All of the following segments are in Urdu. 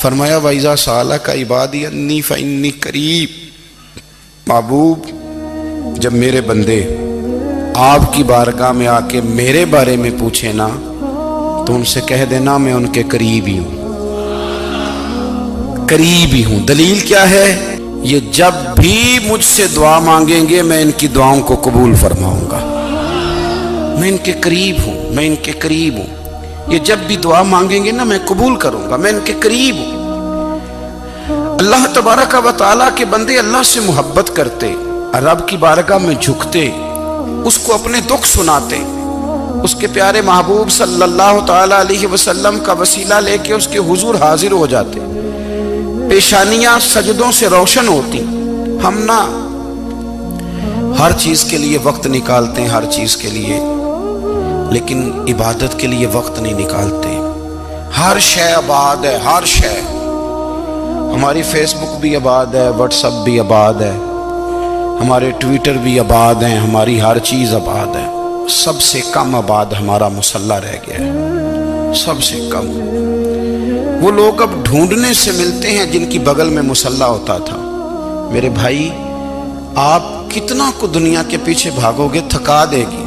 فرمایا وَإِذَا سَأَلَكَ عِبَادِي أَنِّي فَإِنِّي قَرِيب، محبوب جب میرے بندے آپ کی بارگاہ میں آ کے میرے بارے میں پوچھیں نا تو ان سے کہہ دینا میں ان کے قریب ہی ہوں، قریب ہی ہوں۔ دلیل کیا ہے؟ یہ جب بھی مجھ سے دعا مانگیں گے میں ان کی دعاؤں کو قبول فرماؤں گا، میں ان کے قریب ہوں، میں ان کے قریب ہوں۔ یہ جب بھی دعا مانگیں گے نا میں قبول کروں گا، میں ان کے قریب ہوں۔ اللہ تبارک و تعالیٰ کے بندے اللہ سے محبت کرتے، رب کی بارگاہ میں جھکتے، اس کو اپنے دکھ سناتے، اس کے پیارے محبوب صلی اللہ تعالیٰ علیہ وسلم کا وسیلہ لے کے اس کے حضور حاضر ہو جاتے، پیشانیاں سجدوں سے روشن ہوتی۔ ہم نا ہر چیز کے لیے وقت نکالتے ہیں، ہر چیز کے لیے، لیکن عبادت کے لیے وقت نہیں نکالتے۔ ہر شے آباد ہے، ہر شے، ہماری فیس بک بھی آباد ہے، واٹس ایپ بھی آباد ہے، ہمارے ٹویٹر بھی آباد ہیں، ہماری ہر چیز آباد ہے۔ سب سے کم آباد ہمارا مصلی رہ گیا ہے، سب سے کم۔ وہ لوگ اب ڈھونڈنے سے ملتے ہیں جن کی بغل میں مصلی ہوتا تھا۔ میرے بھائی آپ کتنا کو دنیا کے پیچھے بھاگو گے تھکا دے گی،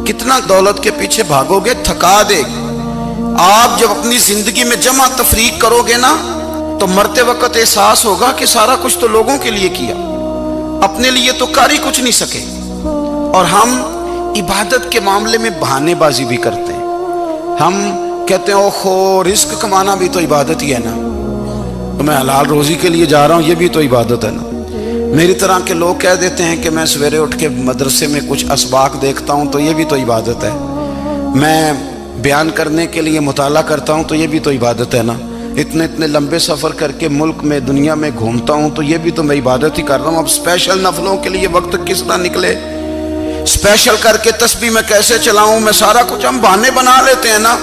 کتنا دولت کے پیچھے بھاگو گے تھکا دے گی۔ آپ جب اپنی زندگی میں جمع تفریق کرو گے نا تو مرتے وقت احساس ہوگا کہ سارا کچھ تو لوگوں کے لیے کیا، اپنے لیے تو کر ہی کچھ نہیں سکے۔ اور ہم عبادت کے معاملے میں بہانے بازی بھی کرتے ہیں۔ ہم کہتے ہیں اوہو رزق کمانا بھی تو عبادت ہی ہے نا، تو میں حلال روزی کے لیے جا رہا ہوں، یہ بھی تو عبادت ہے نا۔ میری طرح کے لوگ کہہ دیتے ہیں کہ میں سویرے اٹھ کے مدرسے میں کچھ اسباق دیکھتا ہوں تو یہ بھی تو عبادت ہے، میں بیان کرنے کے لیے مطالعہ کرتا ہوں تو یہ بھی تو عبادت ہے نا، اتنے لمبے سفر کر کے ملک میں دنیا میں گھومتا ہوں تو یہ بھی تو میں عبادت ہی کر رہا ہوں۔ اب اسپیشل نفلوں کے لیے وقت کس طرح نکلے، اسپیشل کر کے تسبیح میں کیسے چلاؤں، میں سارا کچھ ہم بہانے بنا لیتے ہیں نا۔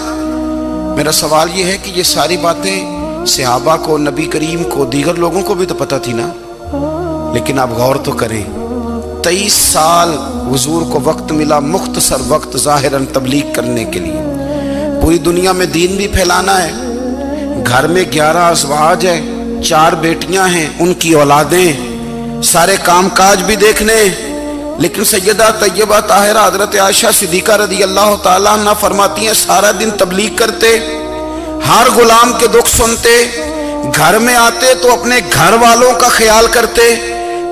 میرا سوال یہ ہے کہ یہ ساری باتیں صحابہ کو، نبی کریم کو، دیگر لوگوں کو بھی تو پتہ تھی نا، لیکن آپ غور تو کریں 23 سال حضور کو وقت ملا، مختصر وقت ظاہراً تبلیغ کرنے کے لیے، پوری دنیا میں دین بھی پھیلانا ہے۔ گھر میں 11 ازواج ہیں، 4 بیٹیاں ہیں، ان کی اولادیں، سارے کام کاج بھی دیکھنے، لیکن سیدہ طیبہ طاہرہ حضرت عائشہ صدیقہ رضی اللہ تعالیٰ عنہ فرماتی ہیں سارا دن تبلیغ کرتے، ہر غلام کے دکھ سنتے، گھر میں آتے تو اپنے گھر والوں کا خیال کرتے،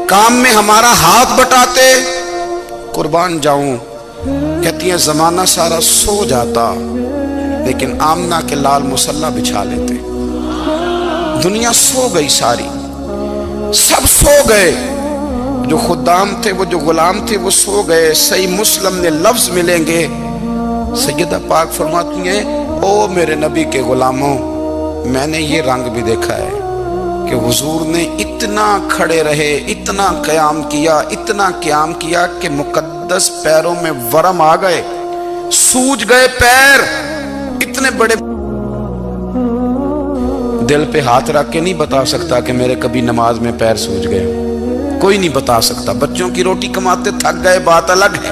کام میں ہمارا ہاتھ بٹاتے۔ قربان جاؤں، کہتی ہیں زمانہ سارا سو جاتا لیکن آمنہ کے لال مصلی بچھا لیتے۔ دنیا سو گئی، ساری سب سو گئے، جو خدام تھے، وہ جو غلام تھے وہ سو گئے۔ صحیح مسلم میں لفظ ملیں گے، سیدہ پاک فرماتی ہیں او میرے نبی کے غلاموں، میں نے یہ رنگ بھی دیکھا ہے کہ حضور نے اتنا کھڑے رہے، اتنا قیام کیا، اتنا قیام کیا کہ مقدس پیروں میں ورم آ گئے، سوج گئے پیر، اتنے بڑے۔ دل پہ ہاتھ رکھ کے نہیں بتا سکتا کہ میرے کبھی نماز میں پیر سوج گئے، کوئی نہیں بتا سکتا۔ بچوں کی روٹی کماتے تھک گئے بات الگ ہے،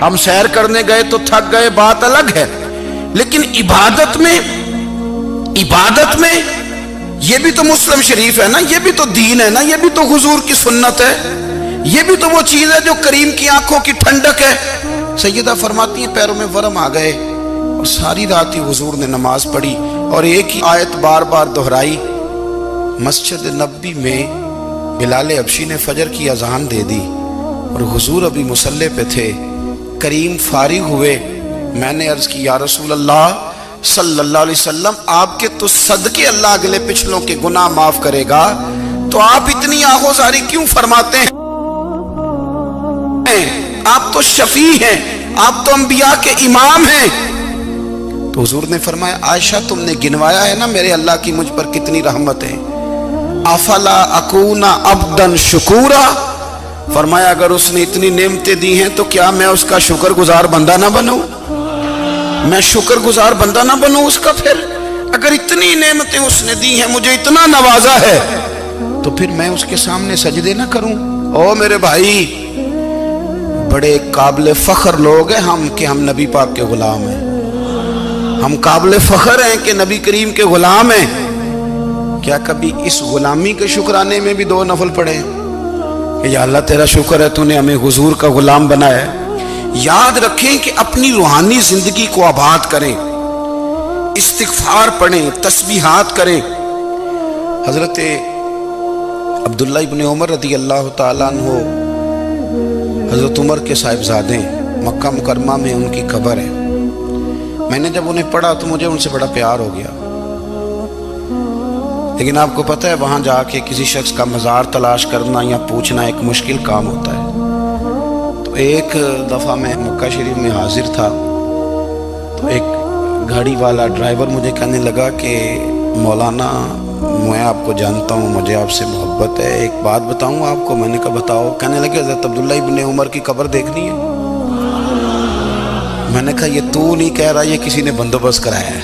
ہم سیر کرنے گئے تو تھک گئے بات الگ ہے، لیکن عبادت میں یہ بھی تو مسلم شریف ہے نا، یہ بھی تو دین ہے نا، یہ بھی تو حضور کی سنت ہے، یہ بھی تو وہ چیز ہے جو کریم کی آنکھوں کی ٹھنڈک ہے۔ سیدہ فرماتی ہیں پیروں میں ورم آ گئے، اور ساری رات ہی حضور نے نماز پڑھی اور ایک ہی آیت بار بار دہرائی۔ مسجد نبوی میں بلال حبشی نے فجر کی اذان دے دی اور حضور ابھی مصلی پہ تھے، کریم فارغ ہوئے۔ میں نے عرض کی یا رسول اللہ صلی اللہ علیہ وسلم، آپ کے تو صدقے اللہ اگلے پچھلوں کے گناہ معاف کرے گا، تو آپ اتنی آہوزاری کیوں فرماتے ہیں؟ آپ تو شفیع ہیں، آپ تو انبیاء کے امام ہیں۔ تو حضور نے فرمایا عائشہ تم نے گنوایا ہے نا میرے اللہ کی مجھ پر کتنی رحمت ہے، افلا اکون عبدا شکورا، فرمایا اگر اس نے اتنی نعمتیں دی ہیں تو کیا میں اس کا شکر گزار بندہ نہ بنوں، میں شکر گزار بندہ نہ بنوں اس کا؟ پھر اگر اتنی نعمتیں اس نے دی ہیں، مجھے اتنا نوازا ہے، تو پھر میں اس کے سامنے سجدے نہ کروں؟ او میرے بھائی، بڑے قابل فخر لوگ ہیں ہم کہ ہم نبی پاک کے غلام ہیں، ہم قابل فخر ہیں کہ نبی کریم کے غلام ہیں، کیا کبھی اس غلامی کے شکرانے میں بھی 2 نفل پڑھے کہ یا اللہ تیرا شکر ہے تو نے ہمیں حضور کا غلام بنایا ہے؟ یاد رکھیں کہ اپنی روحانی زندگی کو آباد کریں، استغفار پڑھیں، تسبیحات کریں۔ حضرت عبداللہ ابن عمر رضی اللہ تعالیٰ عنہ حضرت عمر کے صاحبزادے، مکہ مکرمہ میں ان کی قبر ہے۔ میں نے جب انہیں پڑھا تو مجھے ان سے بڑا پیار ہو گیا، لیکن آپ کو پتہ ہے وہاں جا کے کسی شخص کا مزار تلاش کرنا یا پوچھنا ایک مشکل کام ہوتا ہے۔ تو ایک دفعہ میں مکہ شریف میں حاضر تھا تو ایک گاڑی والا ڈرائیور مجھے کہنے لگا کہ مولانا میں آپ کو جانتا ہوں، مجھے آپ سے محبت ہے، ایک بات بتاؤں آپ کو؟ میں نے کہا بتاؤ۔ کہنے لگے حضرت عبداللہ ابن عمر کی قبر دیکھنی ہے۔ میں نے کہا یہ تو نہیں کہہ رہا، یہ کسی نے بندوبست کرایا ہے،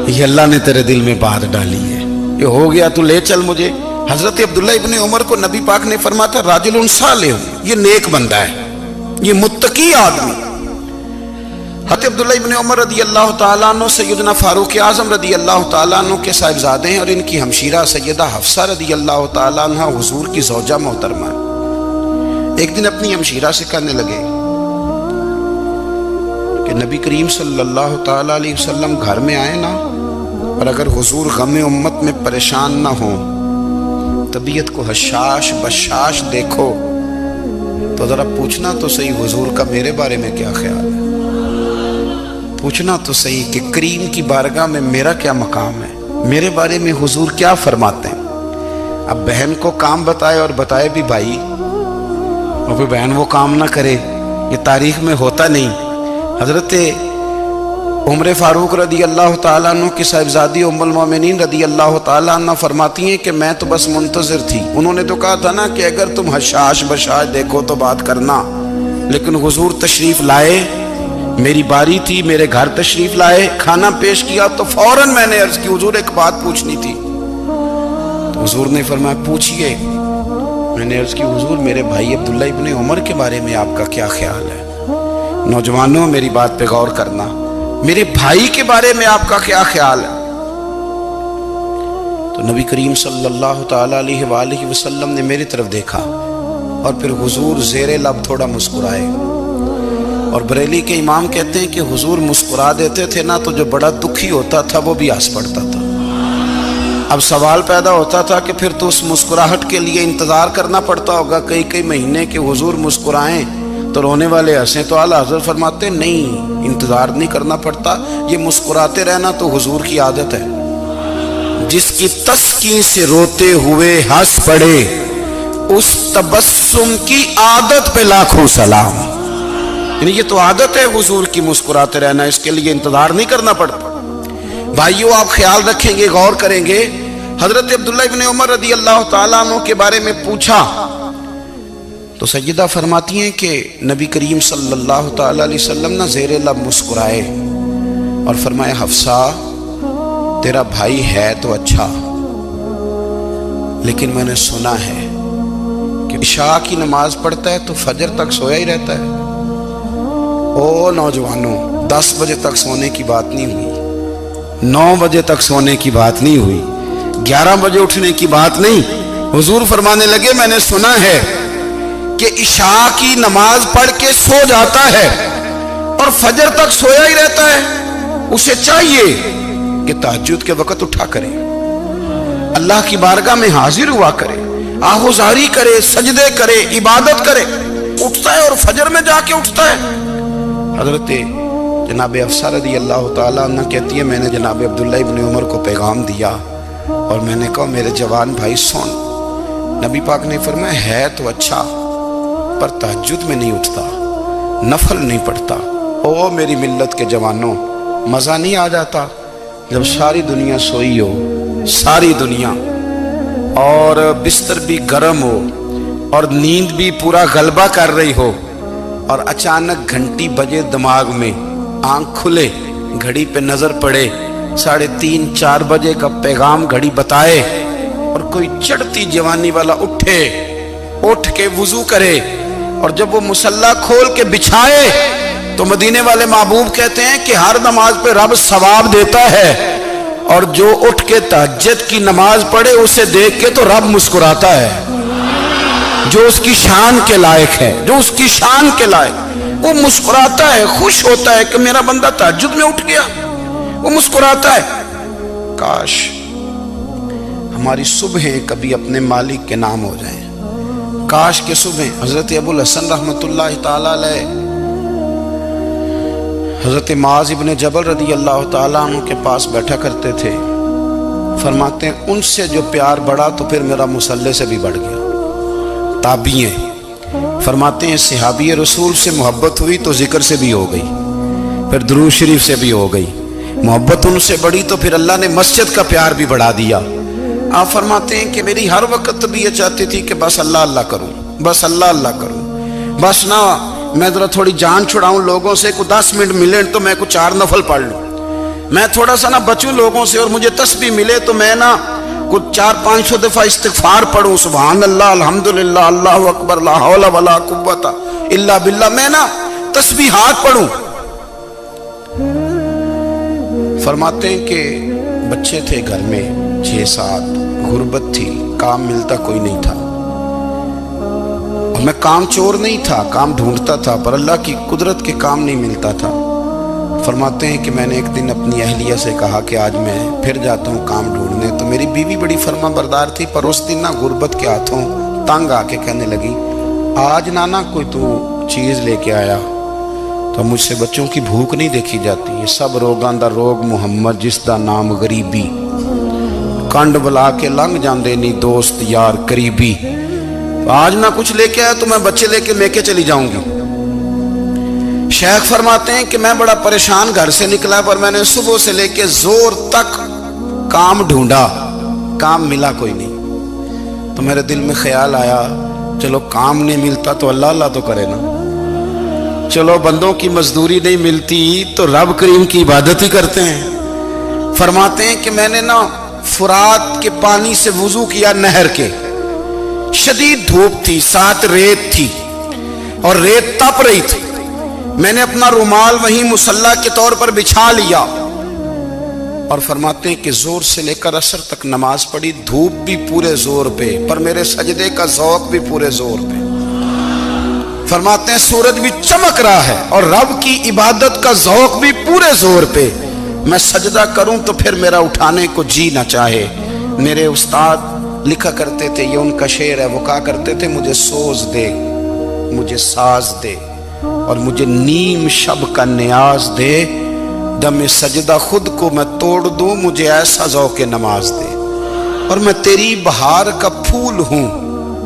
یہ اللہ نے تیرے دل میں بات ڈالی ہے، یہ ہو گیا تو لے چل مجھے۔ حضرت عبداللہ ابن عمر کو نبی پاک نے فرمایا تھا راجل صالح، یہ نیک بندہ ہے، یہ متقی آدمی۔ حضرت عبداللہ ابن عمر رضی اللہ تعالیٰ عنہ سیدنا فاروق اعظم رضی اللہ تعالیٰ عنہ کے صاحبزادے ہیں، اور ان کی ہمشیرہ سیدہ حفصہ رضی اللہ تعالیٰ عنہ حضور کی زوجہ محترمہ۔ ایک دن اپنی ہمشیرہ سے کہنے لگے کہ نبی کریم صلی اللہ تعالیٰ علیہ وسلم گھر میں آئے نا، اور اگر حضور غم امت میں پریشان نہ ہوں، طبیعت کو حشاش بشاش دیکھو تو ذرا پوچھنا تو صحیح حضور کا میرے بارے میں کیا خیال ہے، پوچھنا تو صحیح کہ کریم کی بارگاہ میں میرا کیا مقام ہے، میرے بارے میں حضور کیا فرماتے ہیں۔ اب بہن کو کام بتائے اور بتائے بھی بھائی، اور پھر بہن وہ کام نہ کرے، یہ تاریخ میں ہوتا نہیں۔ حضرت عمر فاروق رضی اللہ تعالیٰ عنہ کی صاحبزادی ام المومنین رضی اللہ تعالیٰ عنہ فرماتی ہیں کہ میں تو بس منتظر تھی، انہوں نے تو کہا تھا نا کہ اگر تم حشاش بشاش دیکھو تو بات کرنا، لیکن حضور تشریف لائے، میری باری تھی، میرے گھر تشریف لائے، کھانا پیش کیا تو فوراً میں نے عرض کی حضور ایک بات پوچھنی تھی۔ تو حضور نے فرمایا پوچھئے۔ میں نے عرض کی حضور میرے بھائی عبداللہ ابن عمر کے بارے میں آپ کا کیا خیال ہے؟ نوجوانوں میری بات پہ غور کرنا، میرے بھائی کے بارے میں آپ کا کیا خیال ہے؟ تو نبی کریم صلی اللہ تعالیٰ علیہ وآلہ وسلم نے میری طرف دیکھا اور پھر حضور زیر لب تھوڑا مسکرائے، اور بریلی کے امام کہتے ہیں کہ حضور مسکرا دیتے تھے نا تو جو بڑا دکھی ہوتا تھا وہ بھی ہنس پڑتا تھا۔ اب سوال پیدا ہوتا تھا کہ پھر تو اس مسکراہٹ کے لیے انتظار کرنا پڑتا ہوگا کئی مہینے کہ حضور مسکرائیں تو رونے والے ہنسیں، تو اعلیٰ حضرت فرماتے نہیں، انتظار نہیں کرنا پڑتا، یہ مسکراتے رہنا تو حضور کی عادت ہے۔ جس کی تسکین سے روتے ہوئے ہنس پڑے اس تبسم کی عادت پہ لاکھوں سلام۔ یعنی یہ تو عادت ہے حضور کی مسکراتے رہنا، اس کے لیے انتظار نہیں کرنا پڑتا۔ بھائیو آپ خیال رکھیں گے، غور کریں گے، حضرت عبداللہ ابن عمر رضی اللہ تعالیٰ عنہ کے بارے میں پوچھا تو سیدہ فرماتی ہیں کہ نبی کریم صلی اللہ تعالیٰ علیہ وسلم نہ زیر لب مسکرائے اور فرمایا حفصہ تیرا بھائی ہے تو اچھا، لیکن میں نے سنا ہے کہ عشاء کی نماز پڑھتا ہے تو فجر تک سویا ہی رہتا ہے۔ او نوجوانوں، 10 بجے تک سونے کی بات نہیں ہوئی، 9 بجے تک سونے کی بات نہیں ہوئی، 11 بجے اٹھنے کی بات نہیں۔ حضور فرمانے لگے میں نے سنا ہے کہ عشاء کی نماز پڑھ کے سو جاتا ہے اور فجر تک سویا ہی رہتا ہے، اسے چاہیے کہ تہجد کے وقت اٹھا کرے، اللہ کی بارگاہ میں حاضر ہوا کرے، آہوزاری کرے، سجدے کرے، عبادت کرے، اٹھتا ہے اور فجر میں جا کے اٹھتا ہے۔ حضرت جناب حفصہ رضی اللہ تعالیٰ عنہ کہتی ہے میں نے جناب عبداللہ ابن عمر کو پیغام دیا اور میں نے کہا میرے جوان بھائی سن، نبی پاک نے فرمایا ہے تو اچھا پر تہجد میں نہیں اٹھتا، نفل نہیں پڑھتا۔ او میری ملت کے جوانوں، مزہ نہیں آ جاتا جب ساری دنیا سوئی ہو، ساری دنیا، اور بستر بھی گرم ہو اور نیند بھی پورا غلبہ کر رہی ہو، اور اچانک گھنٹی بجے دماغ میں، آنکھ کھلے، گھڑی پہ نظر پڑے، 3:30 4 بجے کا پیغام گھڑی بتائے، اور کوئی چڑھتی جوانی والا اٹھ کے وضو کرے، اور جب وہ مصلی کھول کے بچھائے تو مدینے والے محبوب کہتے ہیں کہ ہر نماز پہ رب ثواب دیتا ہے، اور جو اٹھ کے تہجد کی نماز پڑھے اسے دیکھ کے تو رب مسکراتا ہے، جو اس کی شان کے لائق ہے، جو اس کی شان کے لائق، وہ مسکراتا ہے، خوش ہوتا ہے کہ میرا بندہ تہجد میں اٹھ گیا، وہ مسکراتا ہے۔ کاش ہماری صبحیں کبھی اپنے مالک کے نام ہو جائیں، کاش کے صبح۔ حضرت ابو الحسن رحمۃ اللہ تعالیٰ علیہ حضرت معاذ ابن جبل رضی اللہ تعالیٰ عنہ کے پاس بیٹھا کرتے تھے، فرماتے ہیں ان سے جو پیار بڑھا تو پھر میرا مصلی سے بھی بڑھ گیا۔ تابعی ہیں، فرماتے ہیں صحابی رسول سے محبت ہوئی تو ذکر سے بھی ہو گئی، پھر درود شریف سے بھی ہو گئی، محبت ان سے بڑھی تو پھر اللہ نے مسجد کا پیار بھی بڑھا دیا۔ آپ فرماتے ہیں کہ میری ہر وقت بھی یہ چاہتی تھی کہ بس اللہ اللہ کروں، بس اللہ اللہ کروں، بس نہ میں ذرا تھوڑی جان چھڑاؤں لوگوں سے، کو 10 منٹ ملے تو میں کچھ 4 نفل پڑھ لوں، میں تھوڑا سا نہ بچوں لوگوں سے، اور مجھے تسبیح ملے تو میں نہ کچھ 400-500 دفعہ استغفار پڑھوں، سبحان اللہ، الحمدللہ، اللہ اکبر، لا حول ولا قوت الا باللہ، میں نہ تسبیحات پڑھوں۔ فرماتے ہیں کہ بچے تھے گھر میں 6-7، غربت تھی، کام ملتا کوئی نہیں تھا، اور میں کام چور نہیں تھا، کام ڈھونڈتا تھا، پر اللہ کی قدرت کے کام نہیں ملتا تھا۔ فرماتے ہیں کہ میں نے ایک دن اپنی اہلیہ سے کہا کہ آج میں پھر جاتا ہوں کام ڈھونڈنے، تو میری بیوی بڑی فرما بردار تھی، پر اس دن نہ غربت کے ہاتھوں تنگ آ کے کہنے لگی آج نانا کوئی تو چیز لے کے آیا، تو مجھ سے بچوں کی بھوک نہیں دیکھی جاتی، یہ سب روگاں دا روگ محمد جس دا نام غریبی، کنڈ بلا کے لنگ جاندے نہیں دوست یار قریبی، آج نہ کچھ لے کے آیا تو میں بچے لے کے چلی جاؤں گی۔ شیخ فرماتے ہیں کہ میں بڑا پریشان گھر سے نکلا، پر میں نے صبح سے لے کے زور تک کام ڈھونڈا، کام ملا کوئی نہیں، تو میرے دل میں خیال آیا چلو کام نہیں ملتا تو اللہ اللہ تو کرے نا، چلو بندوں کی مزدوری نہیں ملتی تو رب کریم کی عبادت ہی کرتے ہیں۔ فرماتے ہیں کہ میں نے نا فرات کے پانی سے وضو کیا، نہر کے، شدید دھوپ تھی، ساتھ ریت تھی اور ریت تپ رہی تھی، میں نے اپنا رومال وہیں مصلی کے طور پر بچھا لیا، اور فرماتے ہیں کہ زور سے لے کر عصر تک نماز پڑھی، دھوپ بھی پورے زور پہ، پر میرے سجدے کا ذوق بھی پورے زور پہ۔ فرماتے ہیں سورج بھی چمک رہا ہے اور رب کی عبادت کا ذوق بھی پورے زور پہ، میں سجدہ کروں تو پھر میرا اٹھانے کو جی نہ چاہے۔ میرے استاد لکھا کرتے تھے، یہ ان کا شعر ہے، وہ کہا کرتے تھے مجھے سوز دے، مجھے ساز دے، اور مجھے نیم شب کا نیاز دے، دم سجدہ خود کو میں توڑ دوں، مجھے ایسا ذوق نماز دے، اور میں تیری بہار کا پھول ہوں،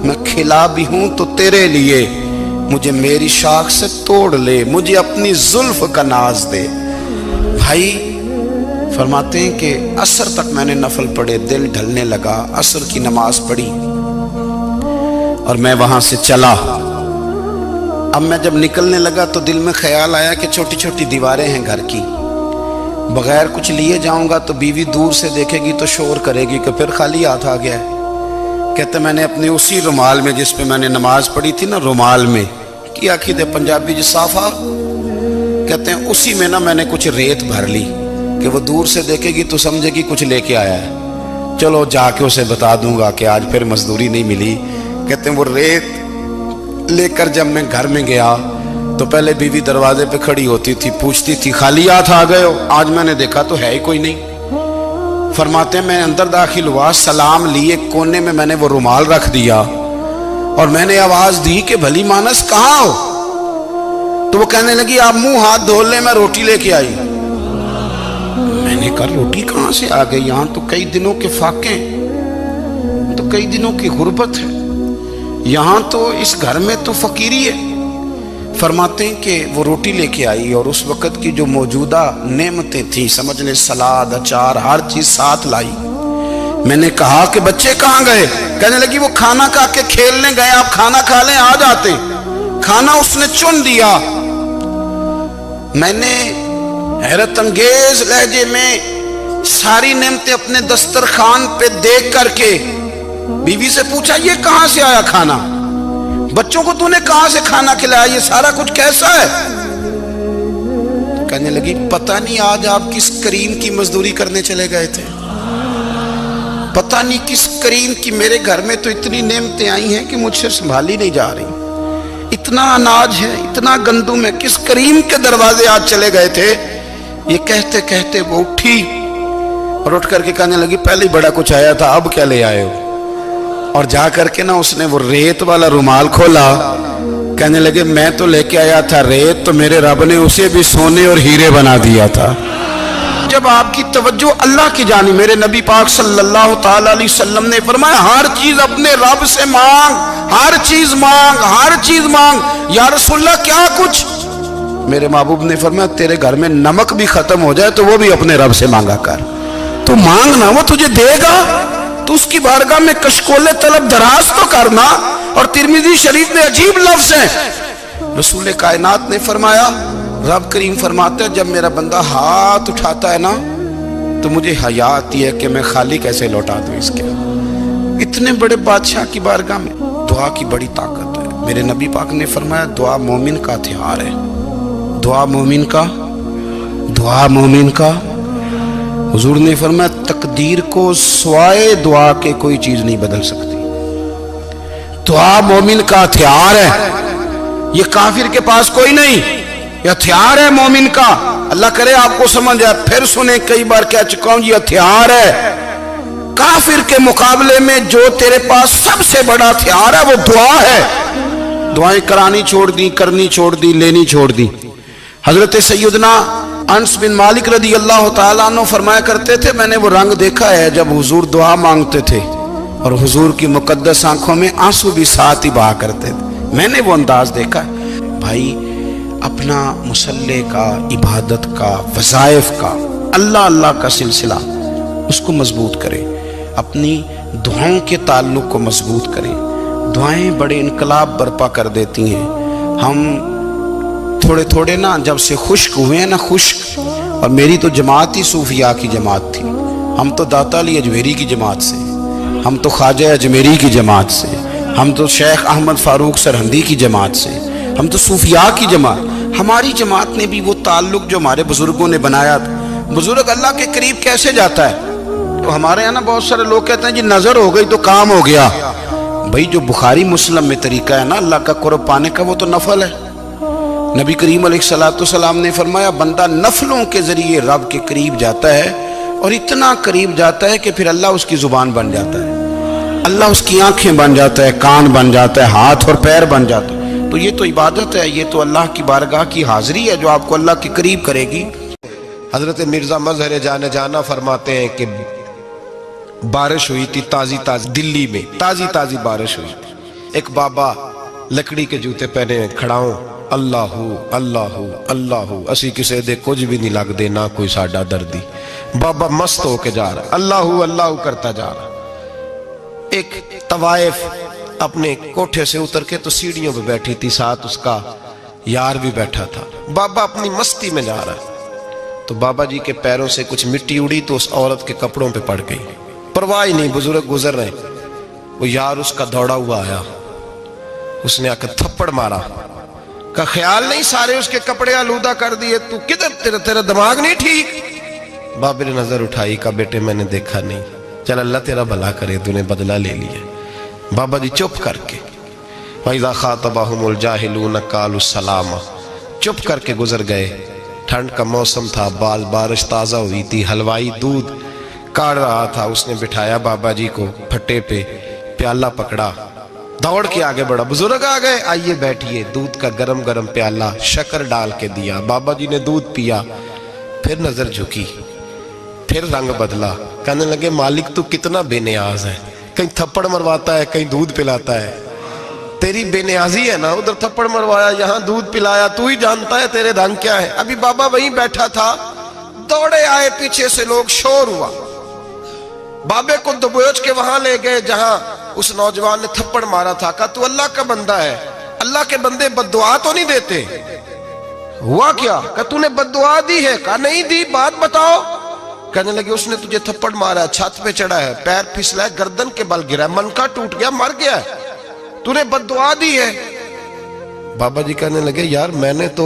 میں کھلا بھی ہوں تو تیرے لیے، مجھے میری شاخ سے توڑ لے، مجھے اپنی زلف کا ناز دے۔ بھائی فرماتے ہیں کہ عصر تک میں نے نفل پڑھے، دل ڈھلنے لگا، عصر کی نماز پڑھی اور میں وہاں سے چلا۔ اب میں جب نکلنے لگا تو دل میں خیال آیا کہ چھوٹی چھوٹی دیواریں ہیں گھر کی، بغیر کچھ لیے جاؤں گا تو بیوی دور سے دیکھے گی تو شور کرے گی کہ پھر خالی ہاتھ آ گیا ہے۔ کہتے میں نے اپنے اسی رومال میں جس پہ میں نے نماز پڑھی تھی نا، رومال میں کی آخی دے پنجابی جسافہ کہتے ہیں، اسی میں نا میں نے کچھ ریت بھر لی کہ وہ دور سے دیکھے گی تو سمجھے گی کچھ لے کے آیا ہے، چلو جا کے اسے بتا دوں گا کہ آج پھر مزدوری نہیں ملی۔ کہتے ہیں وہ ریت لے کر جب میں گھر میں گیا تو پہلے بیوی دروازے پہ کھڑی ہوتی تھی، پوچھتی تھی خالی ہاتھ آ گئے ہو؟ آج میں نے دیکھا تو ہے ہی کوئی نہیں۔ فرماتے ہیں میں اندر داخل ہوا، سلام لیے، کونے میں میں نے وہ رومال رکھ دیا اور میں نے آواز دی کہ بھلی مانس کہاں ہو؟ تو وہ کہنے لگی آپ منہ ہاتھ دھو لیں، میں روٹی لے کے آئی۔ میں نے کہا روٹی کہاں سے آ گئی؟ یہاں تو کئی دنوں کے فاقے، تو کئی دنوں کی غربت ہے، یہاں تو اس گھر میں تو فقیری ہے۔ فرماتے ہیں کہ وہ روٹی لے کے آئی اور اس وقت کی جو موجودہ نعمتیں تھیں، سمجھ لیں سلاد، اچار، ہر چیز ساتھ لائی۔ میں نے کہا کہ بچے کہاں گئے؟ کہنے لگی وہ کھانا کھا کے کھیلنے گئے، آپ کھانا کھا لیں آ جاتے۔ کھانا اس نے چن دیا۔ میں نے حیرت انگیز لہجے میں ساری نعمتیں اپنے دسترخوان پہ دیکھ کر کے بیوی سے پوچھا یہ کہاں سے آیا کھانا؟ بچوں کو تو نے کہاں سے کھانا کھلایا؟ یہ سارا کچھ کیسا ہے؟ کہنے لگی پتہ نہیں آج آپ کس کریم کی مزدوری کرنے چلے گئے تھے، پتہ نہیں کس کریم کی، میرے گھر میں تو اتنی نعمتیں آئی ہیں کہ مجھ سے سنبھالی نہیں جا رہی، اتنا اناج ہے، اتنا گندم ہے، کس کریم کے دروازے آج چلے گئے تھے؟ یہ کہتے کہتے وہ اٹھی اور اٹھ کر کے کہنے لگی پہلے بڑا کچھ آیا تھا، اب کیا لے آئے ہو؟ اور جا کر کے نا اس نے وہ ریت والا رومال کھولا، کہنے لگے میں تو لے کے آیا تھا ریت، تو میرے رب نے اسے بھی سونے اور ہیرے بنا دیا تھا۔ جب آپ کی توجہ اللہ کی جانب، میرے نبی پاک صلی اللہ تعالی علیہ وسلم نے فرمایا ہر چیز اپنے رب سے مانگ، ہر چیز مانگ، ہر چیز مانگ۔ یا رسول اللہ کیا کچھ؟ میرے محبوب نے فرمایا تیرے گھر میں نمک بھی ختم ہو جائے تو وہ بھی اپنے رب سے مانگا کر، تو مانگنا وہ تجھے دے گا، تو اس کی بارگاہ میں کشکول طلب دراز تو کرنا۔ اور ترمذی شریف میں عجیب لفظ ہے، رسول کائنات نے فرمایا، رب کریم فرماتا ہے جب میرا بندہ ہاتھ اٹھاتا ہے نا تو مجھے حیا آتی ہے کہ میں خالی کیسے لوٹا دوں اس کے۔ اتنے بڑے بادشاہ کی بارگاہ میں دعا کی بڑی طاقت ہے۔ میرے نبی پاک نے فرمایا دعا مومن کا ہتھیار ہے، دعا مومن کا، دعا مومن کا۔ حضور نے فرمایا تقدیر کو سوائے دعا کے کوئی چیز نہیں بدل سکتی، دعا مومن کا ہتھیار ہے، یہ کافر کے پاس کوئی نہیں، یہ ہتھیار ہے مومن کا۔ اللہ کرے آپ کو سمجھ آئے، پھر سنیں، کئی بار کہہ چکا ہوں یہ ہتھیار ہے۔ کافر کے مقابلے میں جو تیرے پاس سب سے بڑا ہتھیار ہے وہ دعا ہے۔ دعائیں کرانی چھوڑ دی، کرنی چھوڑ دی، لینی چھوڑ دی۔ حضرت سیدنا انس بن مالک رضی اللہ تعالیٰ عنہ فرمایا کرتے تھے میں نے وہ رنگ دیکھا ہے جب حضور دعا مانگتے تھے اور حضور کی مقدس آنکھوں میں آنسو بھی ساتھ ہی بہا کرتے تھے، میں نے وہ انداز دیکھا ہے۔ بھائی اپنا مصلی کا، عبادت کا، وظائف کا، اللہ اللہ کا سلسلہ اس کو مضبوط کریں، اپنی دعاؤں کے تعلق کو مضبوط کریں۔ دعائیں بڑے انقلاب برپا کر دیتی ہیں۔ ہم تھوڑے تھوڑے نا جب سے خشک ہوئے ہیں نا، خشک، اور میری تو جماعت ہی صوفیاء کی جماعت تھی، ہم تو داتا علی اجمیری کی جماعت سے، ہم تو خواجہ اجمیری کی جماعت سے، ہم تو شیخ احمد فاروق سرہندی کی جماعت سے، ہم تو صوفیاء کی جماعت۔ ہماری جماعت نے بھی وہ تعلق جو ہمارے بزرگوں نے بنایا تھا۔ بزرگ اللہ کے قریب کیسے جاتا ہے؟ تو ہمارے یہاں نا بہت سارے لوگ کہتے ہیں جی نظر ہو گئی تو کام ہو گیا۔ بھائی جو بخاری مسلم میں طریقہ ہے نا اللہ کا قرب پانے کا وہ تو نفل ہے۔ نبی کریم علیہ السلام نے فرمایا بندہ نفلوں کے ذریعے رب کے قریب جاتا ہے، اور اتنا قریب جاتا ہے کہ پھر اللہ اس کی زبان بن جاتا ہے، اللہ اس کی آنکھیں بن جاتا ہے، کان بن جاتا ہے، ہاتھ اور پیر بن جاتا ہے۔ تو یہ تو عبادت ہے، یہ تو اللہ کی بارگاہ کی حاضری ہے جو آپ کو اللہ کے قریب کرے گی۔ حضرت مرزا مظہر جانا فرماتے ہیں کہ بارش ہوئی تھی تازی دلی میں تازی بارش ہوئی تھی، ایک بابا لکڑی کے جوتے پہنے کھڑا ہوں، اللہ اللہ اللہ اسی کسے دے کچھ بھی نہیں لگ دے نہ کوئی ساڈا دردی۔ بابا مست ہو کے جا رہا، اللہ اللہ کرتا جا رہا۔ ایک طوائف اپنے کوٹھے سے اتر کے تو سیڑھیوں پہ بیٹھی تھی، ساتھ اس کا یار بھی بیٹھا تھا۔ بابا اپنی مستی میں جا رہا ہے تو بابا جی کے پیروں سے کچھ مٹی اڑی تو اس عورت کے کپڑوں پہ پڑ گئی، پرواہ نہیں، بزرگ گزر رہے، وہ یار اس کا دوڑا ہوا آیا، اس نے آ کر تھپڑ مارا، کا خیال نہیں سارے اس کے کپڑے آلودہ کر دیے، تو کدھر، تیرا دماغ نہیں ٹھیک؟ بابے نے نظر اٹھائی، کہا بیٹے میں نے دیکھا نہیں، چل اللہ تیرا بھلا کرے، تو نے بدلہ لے لیا۔ بابا جی چپ کر کے وَإِذَا خَاطَبَهُمُ الْجَاهِلُونَ قَالُوا السَّلَامَ، چپ کر کے گزر گئے۔ ٹھنڈ کا موسم تھا، بارش تازہ ہوئی تھی، حلوائی دودھ کاڑ رہا تھا، اس نے بٹھایا بابا جی کو پھٹے پہ، پیالہ پکڑا، دوڑ کے آگے بڑھا، بزرگ آ گئے، آئیے بیٹھیے، دودھ کا گرم پیالہ شکر ڈال کے دیا، بابا جی نے دودھ پیا، پھر نظر جھکی، پھر رنگ بدلا، کہنے لگے مالک تو کتنا بے نیاز ہے، کہیں تھپڑ مرواتا ہے، کہیں دودھ پلاتا ہے، تیری بے نیازی ہے نا، ادھر تھپڑ مروایا، یہاں دودھ پلایا، تو ہی جانتا ہے تیرے رنگ کیا ہے۔ ابھی بابا وہیں بیٹھا تھا، دوڑے آئے پیچھے سے لوگ، شور ہوا، بابے کو دبوچ کے وہاں لے گئے جہاں اس نوجوان نے تھپڑ مارا تھا، کہا تو اللہ کا بندہ ہے، اللہ کے بندے بد دعا تو نہیں دیتے؟ ہوا کیا؟ کہا تو نے بد دعا دی ہے؟ کہا نہیں دی، بات بتاؤ۔ کہنے لگے اس نے تجھے تھپڑ مارا، چھت پہ چڑھا ہے، پیر پھسلا ہے، گردن کے بل گرا ہے، منکا ٹوٹ گیا، مر گیا ہے، تو نے بد دعا دی ہے۔ بابا جی کہنے لگے یار میں نے تو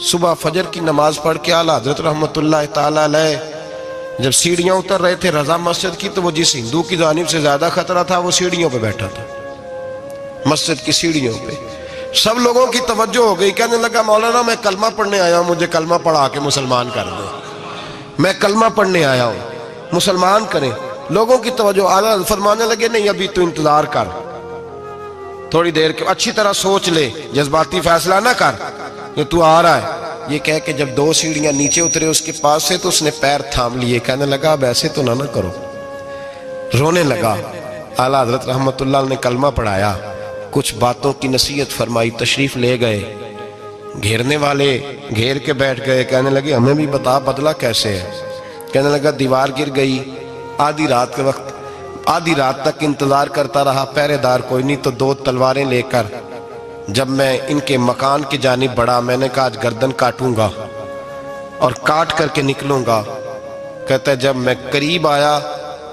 صبح فجر کی نماز پڑھ کے اعلیٰ حضرت رحمت اللہ تعالیٰ علیہ جب سیڑھیاں اتر رہے تھے رضا مسجد کی، تو وہ جس ہندو کی جانب سے زیادہ خطرہ تھا وہ سیڑھیوں پہ بیٹھا تھا، مسجد کی سیڑھیوں پہ۔ سب لوگوں کی توجہ ہو گئی، کہنے لگا مولانا میں کلمہ پڑھنے آیا ہوں، مجھے کلمہ پڑھا کے مسلمان کر دیں، میں کلمہ پڑھنے آیا ہوں، مسلمان کریں۔ لوگوں کی توجہ، اعلیٰ فرمانے لگے نہیں ابھی تو انتظار کر، تھوڑی دیر کے اچھی طرح سوچ لے، جذباتی فیصلہ نہ کر کہ تو آ رہا ہے۔ یہ کہہ کے جب 2 سیڑھیاں نیچے اترے اس کے پاس سے، تو اس نے پیر تھام لیے، کہنے لگا اب ایسے تو نہ کرو، رونے لگا۔ اعلیٰ حضرت رحمت اللہ نے کلمہ پڑھایا، کچھ باتوں کی نصیحت فرمائی، تشریف لے گئے۔ گھیرنے والے گھیر کے بیٹھ گئے، کہنے لگے ہمیں بھی بتا بدلہ کیسے ہے۔ کہنے لگا دیوار گر گئی، آدھی رات کے وقت، آدھی رات تک انتظار کرتا رہا، پہرے دار کوئی نہیں، تو 2 تلواریں لے کر جب میں ان کے مکان کی جانب بڑھا، میں نے کہا آج گردن کاٹوں گا اور کاٹ کر کے نکلوں گا۔ کہتا ہے جب میں قریب آیا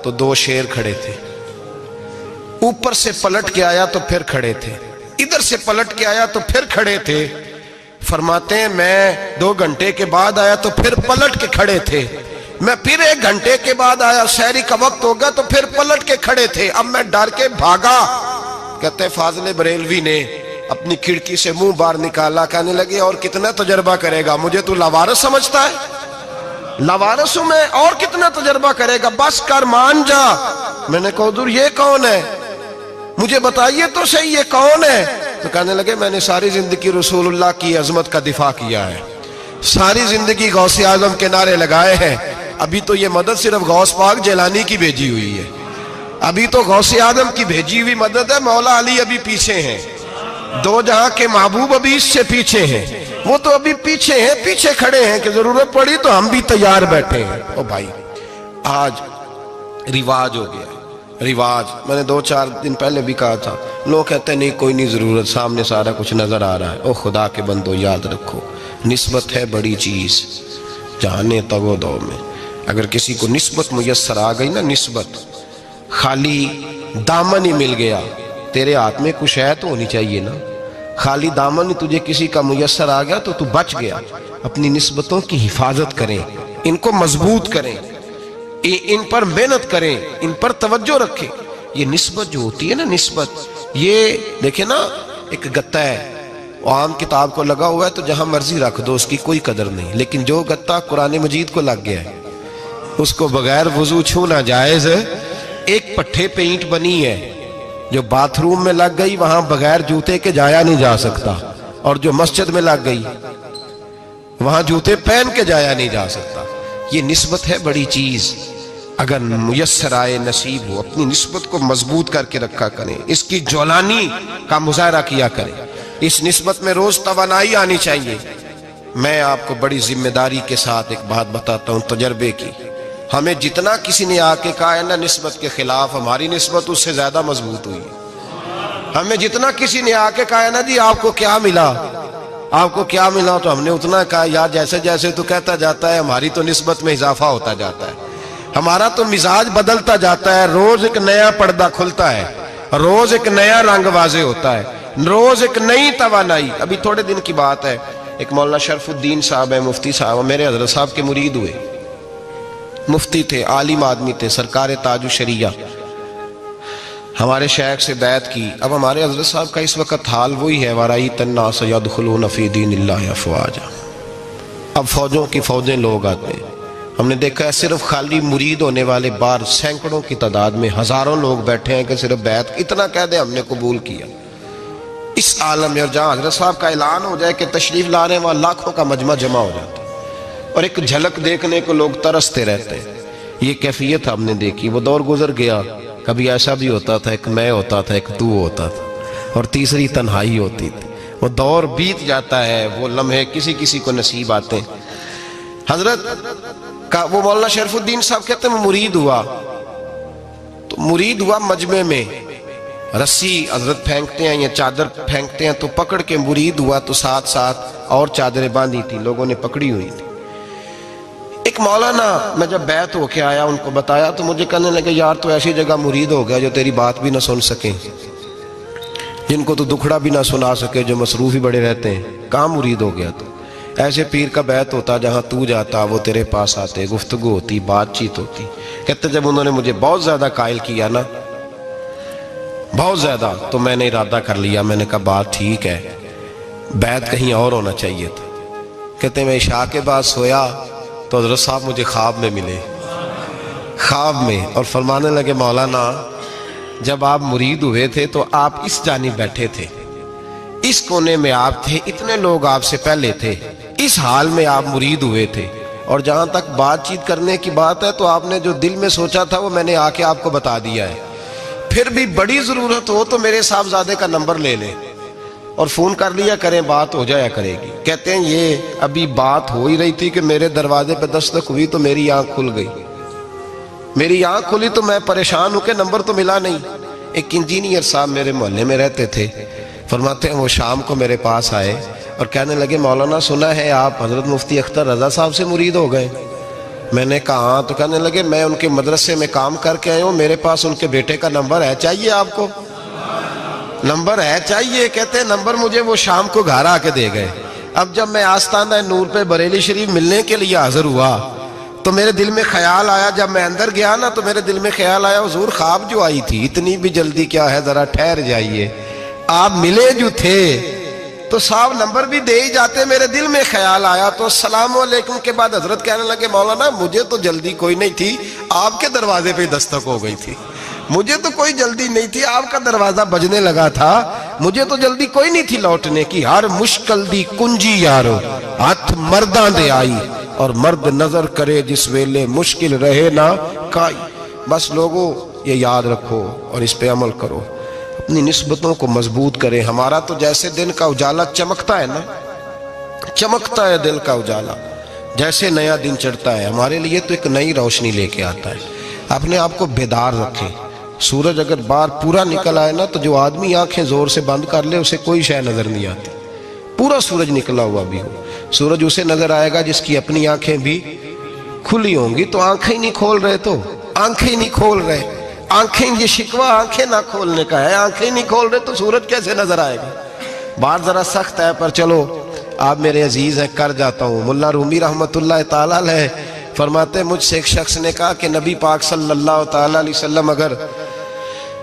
تو 2 شیر کھڑے تھے، اوپر سے پلٹ کے آیا تو پھر کھڑے تھے، ادھر سے پلٹ کے آیا تو پھر کھڑے تھے۔ فرماتے ہیں میں 2 گھنٹے کے بعد آیا تو پھر پلٹ کے کھڑے تھے، میں پھر 1 گھنٹے کے بعد آیا، سحری کا وقت ہو گیا تو پھر پلٹ کے کھڑے تھے، اب میں ڈر کے بھاگا۔ کہتے ہیں فاضل بریلوی نے اپنی کھڑکی سے منہ باہر نکالا، کہنے لگے اور کتنا تجربہ کرے گا، مجھے تو لاوارث سمجھتا ہے، لاوارث ہوں میں، اور کتنا تجربہ کرے گا، بس کر مان جا۔ میں نے کہا حضور یہ کون ہے، مجھے بتائیے تو صحیح یہ کون ہے۔ تو کہنے لگے میں نے ساری زندگی رسول اللہ کی عظمت کا دفاع کیا ہے، ساری زندگی غوث اعظم کے نعرے لگائے ہیں، ابھی تو یہ مدد صرف غوث پاک جیلانی کی بھیجی ہوئی ہے، ابھی تو غوث اعظم کی بھیجی ہوئی مدد ہے، مولا علی ابھی پیچھے ہیں، 2 جہاں کے محبوب ابھی اس سے پیچھے ہیں، وہ تو ابھی پیچھے ہیں، پیچھے کھڑے ہیں کہ ضرورت پڑی تو ہم بھی تیار بیٹھے ہیں۔ او بھائی آج رواج ہو گیا، رواج، میں نے 2-4 دن پہلے بھی کہا تھا، لوگ کہتے ہیں نہیں کوئی نہیں ضرورت، سامنے سارا کچھ نظر آ رہا ہے۔ او خدا کے بندو یاد رکھو، نسبت ہے بڑی چیز، جانے تگو دو میں، اگر کسی کو نسبت میسر آ گئی نا، نسبت، خالی دامن ہی مل گیا، تیرے ہاتھ میں کچھ ہے تو ہونی چاہیے نا، خالی دامن ہی تجھے کسی کا میسر آ گیا تو بچ گیا۔ اپنی نسبتوں کی حفاظت کریں، ان کو مضبوط کریں، ان پر محنت کریں، ان پر توجہ رکھیں۔ یہ نسبت جو ہوتی ہے نا، نسبت، یہ دیکھیں نا، ایک گتا ہے وہ عام کتاب کو لگا ہوا ہے تو جہاں مرضی رکھ دو، اس کی کوئی قدر نہیں، لیکن جو گتا قرآن مجید کو لگ گیا ہے اس کو بغیر وضو چھونا جائز ہے۔ ایک پٹھے پہ اینٹ بنی ہے، جو باتھ روم میں لگ گئی وہاں بغیر جوتے کے جایا نہیں جا سکتا، اور جو مسجد میں لگ گئی وہاں جوتے پہن کے جایا نہیں جا سکتا۔ یہ نسبت ہے بڑی چیز، اگر میسر آئے نصیب ہو، اپنی نسبت کو مضبوط کر کے رکھا کریں، اس کی جولانی کا مظاہرہ کیا کریں، اس نسبت میں روز توانائی آنی چاہیے۔ میں آپ کو بڑی ذمہ داری کے ساتھ ایک بات بتاتا ہوں تجربے کی، ہمیں جتنا کسی نے آ کے کہا ہے نا نسبت کے خلاف، ہماری نسبت اس سے زیادہ مضبوط ہوئی ہے۔ ہمیں جتنا کسی نے آ کے کہا ہے نا جی آپ کو کیا ملا، آپ کو کیا ملا، تو ہم نے اتنا کہا یار جیسے جیسے تو کہتا جاتا ہے ہماری تو نسبت میں اضافہ ہوتا جاتا ہے، ہمارا تو مزاج بدلتا جاتا ہے، روز ایک نیا پردہ کھلتا ہے، روز ایک نیا رنگ واضح ہوتا ہے، روز ایک نئی توانائی۔ ابھی تھوڑے دن کی بات ہے، ایک مولانا شرف الدین صاحب ہے، مفتی صاحب، میرے حضرت صاحب کے مرید ہوئے، مفتی تھے، عالم آدمی تھے، سرکار تاج الشریعہ، ہمارے شیخ سے بیعت کی۔ اب ہمارے حضرت صاحب کا اس وقت حال وہی ہے، وَرَأَيْتَ النَّاسَ يَدْخُلُونَ فِي دِينِ اللَّهِ أَفْوَاجًا، اب فوجوں کی فوجیں لوگ آتے ہیں۔ ہم نے دیکھا ہے صرف خالی مرید ہونے والے بار سینکڑوں کی تعداد میں ہزاروں لوگ بیٹھے ہیں کہ صرف بیعت اتنا کہہ دیں ہم نے قبول کیا۔ اس عالم میں، اور جہاں حضرت صاحب کا اعلان ہو جائے کہ تشریف لا رہے ہیں، وہاں لاکھوں کا مجمع جمع ہو جاتا ہے، اور ایک جھلک دیکھنے کو لوگ ترستے رہتے ہیں۔ یہ کیفیت ہم نے دیکھی، وہ دور گزر گیا، کبھی ایسا بھی ہوتا تھا ایک میں ہوتا تھا، ایک تو ہوتا تھا، اور تیسری تنہائی ہوتی تھی۔ وہ دور بیت جاتا ہے، وہ لمحے کسی کسی کو نصیب آتے ہیں۔ حضرت کا وہ مولانا شرف الدین صاحب کہتے ہیں میں مرید ہوا، تو مرید ہوا مجمع میں، رسی حضرت پھینکتے ہیں یا چادر پھینکتے ہیں تو پکڑ کے مرید ہوا، تو ساتھ ساتھ اور چادریں باندھی تھی، لوگوں نے پکڑی ہوئی تھی۔ ایک مولانا، میں جب بیعت ہو کے آیا ان کو بتایا تو مجھے کہنے لگے یار تو ایسی جگہ مرید ہو گیا جو تیری بات بھی نہ سن سکیں، جن کو تو دکھڑا بھی نہ سنا سکے، جو مصروف ہی بڑے رہتے ہیں، کہاں مرید ہو گیا تو؟ ایسے پیر کا بیت ہوتا جہاں تو جاتا وہ تیرے پاس آتے, گفتگو ہوتی, بات چیت ہوتی. کہتے جب انہوں نے مجھے بہت زیادہ قائل کیا نا, بہت زیادہ, تو میں نے ارادہ کر لیا, میں نے کہا بات ٹھیک ہے, بیت کہیں اور ہونا چاہیے تھا. کہتے میں عشاء کے بعد سویا تو حضرت صاحب مجھے خواب میں ملے, خواب میں, اور فرمانے لگے مولانا جب آپ مرید ہوئے تھے تو آپ اس جانب بیٹھے تھے, اس کونے میں آپ تھے, اتنے لوگ آپ سے پہلے تھے, اس حال میں آپ مرید ہوئے تھے, اور جہاں تک بات چیت کرنے کی بات ہے تو آپ نے جو دل میں سوچا تھا وہ میں نے آ کے آپ کو بتا دیا ہے. پھر بھی بڑی ضرورت ہو تو میرے صاحبزادے کا نمبر لے لیں اور فون کر لیا کریں, بات ہو جایا کرے گی. کہتے ہیں یہ ابھی بات ہو ہی رہی تھی کہ میرے دروازے پہ دستک ہوئی تو میری آنکھ کھل گئی, میری آنکھ کھلی تو میں پریشان ہوں کہ نمبر تو ملا نہیں. ایک انجینئر صاحب میرے محلے میں رہتے تھے, فرماتے ہیں وہ شام کو میرے پاس آئے اور کہنے لگے مولانا سنا ہے آپ حضرت مفتی اختر رضا صاحب سے مرید ہو گئے. میں نے کہا ہاں. تو کہنے لگے میں ان کے مدرسے میں کام کر کے آئے ہوں, میرے پاس ان کے بیٹے کا نمبر ہے, چاہیے آپ کو؟ نمبر ہے چاہیے. کہتے ہیں نمبر مجھے وہ شام کو گھر آ کے دے گئے. اب جب میں آستانہ نور پہ بریلی شریف ملنے کے لیے حاضر ہوا تو میرے دل میں خیال آیا, جب میں اندر گیا نا تو میرے دل میں خیال آیا حضور خواب جو آئی تھی اتنی بھی جلدی کیا ہے, ذرا ٹھہر جائیے, آپ ملے جو تھے تو صاحب نمبر بھی دے ہی جاتے. میرے دل میں خیال آیا تو السلام علیکم کے بعد حضرت کہنے لگے مولانا مجھے تو جلدی کوئی نہیں تھی, آپ کے دروازے پہ دستک ہو گئی تھی, مجھے تو کوئی جلدی نہیں تھی, آپ کا دروازہ بجنے لگا تھا, مجھے تو جلدی کوئی نہیں تھی لوٹنے کی. ہر مشکل دی کنجی یارو ہاتھ مرداں دے آئی, اور مرد نظر کرے جس ویلے مشکل رہے نہ کائی. بس لوگوں یہ یاد رکھو اور اس پہ عمل کرو, اپنی نسبتوں کو مضبوط کریں. ہمارا تو جیسے دن کا اجالا چمکتا ہے نا, چمکتا ہے دل کا اجالا, جیسے نیا دن چڑھتا ہے ہمارے لیے تو ایک نئی روشنی لے کے آتا ہے. اپنے آپ کو بیدار رکھیں. سورج اگر باہر پورا نکل آئے نا تو جو آدمی آنکھیں زور سے بند کر لے اسے کوئی شے نظر نہیں آتی. پورا سورج نکلا ہوا بھی ہو, سورج اسے نظر آئے گا جس کی اپنی آنکھیں بھی کھلی ہوں گی. تو آنکھیں نہیں کھول رہے, تو آنکھیں نہیں کھول رہے, آنکھیں, یہ شکوہ آنکھیں نہ کھولنے کا ہے, آنکھیں نہیں کھول رہے تو سورج کیسے نظر آئے گا. بات ذرا سخت ہے پر چلو آپ میرے عزیز ہیں, کر جاتا ہوں. ملا رومی رحمت اللہ تعالی علیہ فرماتے مجھ سے ایک شخص نے کہا کہ نبی پاک صلی اللہ تعالی علیہ وسلم اگر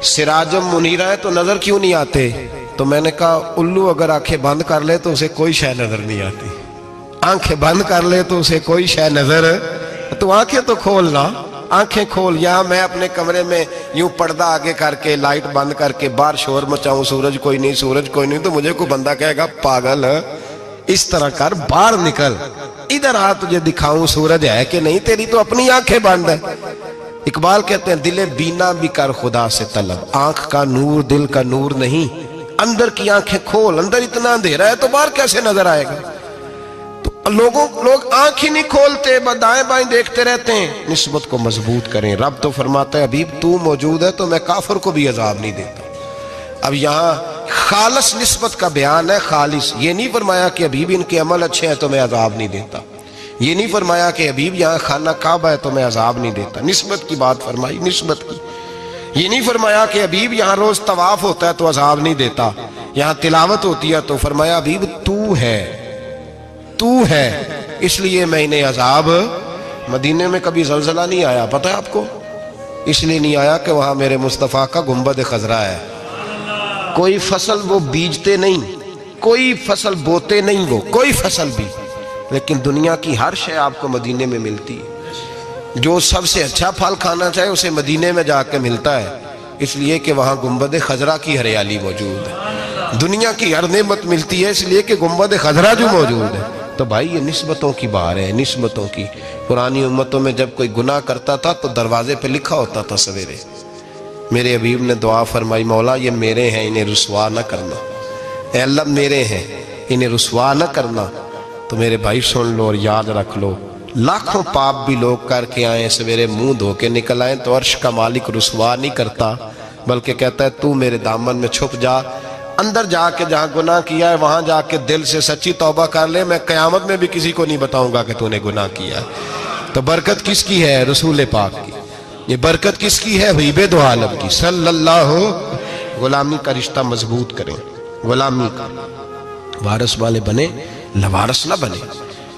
سراجم منیرہ ہے تو نظر کیوں نہیں آتے؟ تو میں نے کہا الو اگر آنکھیں بند کر لے تو اسے کوئی شے نظر نہیں آتی, آنکھیں بند کر لے تو اسے کوئی شے نظر, تو آنکھیں تو کھولنا, آنکھیں کھول. یہاں میں اپنے کمرے میں یوں پردہ آگے کر کے لائٹ بند کر کے باہر شور مچاؤں, سورج کوئی نہیں, سورج کوئی نہیں, تو مجھے کوئی بندہ کہے گا پاگل ہے, اس طرح کر, باہر نکل, ادھر آ تجھے دکھاؤں سورج ہے کہ نہیں, تیری تو اپنی آنکھیں بند ہے. اقبال کہتے ہیں دل بینا بھی کر خدا سے طلب, آنکھ کا نور دل کا نور نہیں, اندر کی آنکھیں کھول, اندر اتنا اندھیرا ہے تو باہر کیسے نظر آئے گا. تو لوگ آنکھ ہی نہیں کھولتے, دائیں بائیں دیکھتے رہتے ہیں. نسبت کو مضبوط کریں. رب تو فرماتا ہے حبیب تو موجود ہے تو میں کافر کو بھی عذاب نہیں دیتا. اب یہاں خالص نسبت کا بیان ہے, خالص. یہ نہیں فرمایا کہ حبیب ان کے عمل اچھے ہیں تو میں عذاب نہیں دیتا, یہ نہیں فرمایا کہ حبیب یہاں خانہ کعبہ ہے تو میں عذاب نہیں دیتا. نسبت کی بات فرمائی, نسبت کی. یہ نہیں فرمایا کہ حبیب یہاں روز طواف ہوتا ہے تو عذاب نہیں دیتا, یہاں تلاوت ہوتی ہے تو فرمایا حبیب تو ہے, تو ہے, اس لیے میں انہیں عذاب. مدینے میں کبھی زلزلہ نہیں آیا, پتہ ہے آپ کو؟ اس لیے نہیں آیا کہ وہاں میرے مصطفیٰ کا گنبد خضرا ہے. کوئی فصل وہ بیجتے نہیں, کوئی فصل بوتے نہیں, وہ کوئی فصل بھی, لیکن دنیا کی ہر شے آپ کو مدینے میں ملتی ہے. جو سب سے اچھا پھل کھانا چاہے اسے مدینے میں جا کے ملتا ہے, اس لیے کہ وہاں گنبد خضرا کی ہریالی موجود ہے. دنیا کی ہر نعمت ملتی ہے اس لیے کہ گنبد خضرا جو موجود ہے. تو بھائی یہ نسبتوں کی بار ہے, نسبتوں کی. پرانی امتوں میں جب کوئی گناہ کرتا تھا تو دروازے پہ لکھا ہوتا تھا سویرے, میرے حبیب نے دعا فرمائی مولا یہ میرے ہیں انہیں رسوا نہ کرنا, اے اللہ میرے ہیں انہیں رسوا نہ کرنا. تو میرے بھائی سن لو اور یاد رکھ لو, لاکھوں پاپ بھی لوگ کر کے آئیں, سویرے منہ دھو کے نکل آئیں تو عرش کا مالک رسوا نہیں کرتا, بلکہ کہتا ہے تو میرے دامن میں چھپ جا, اندر جا کے جہاں گناہ کیا ہے وہاں جا کے دل سے سچی توبہ کر لے, میں قیامت میں بھی کسی کو نہیں بتاؤں گا کہ تو نے گناہ کیا ہے. تو برکت کس کی ہے؟ رسول پاک کی. یہ برکت کس کی ہے؟ حبیب دو عالم کی صلی اللہ. غلامی کا رشتہ مضبوط کریں, غلامی کا وارث والے بنے, لوارث نہ بنے.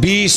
20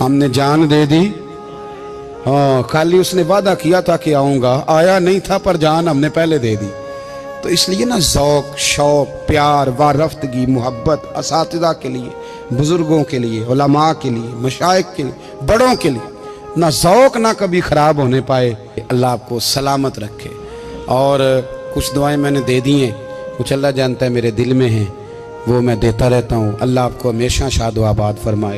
ہم نے جان دے دی، ہاں خالی اس نے وعدہ کیا تھا کہ آؤں گا، آیا نہیں تھا پر جان ہم نے پہلے دے دی۔ تو اس لیے نا ذوق، شوق، پیار، وارفتگی، محبت اساتذہ کے لیے، بزرگوں کے لیے، علماء کے لیے، مشائخ کے لیے، بڑوں کے لیے نہ ذوق نہ کبھی خراب ہونے پائے۔ اللہ آپ کو سلامت رکھے۔ اور کچھ دعائیں میں نے دے دی ہیں، کچھ اللہ جانتا ہے میرے دل میں ہیں، وہ میں دیتا رہتا ہوں۔ اللہ آپ کو ہمیشہ شاد و آباد فرمائے۔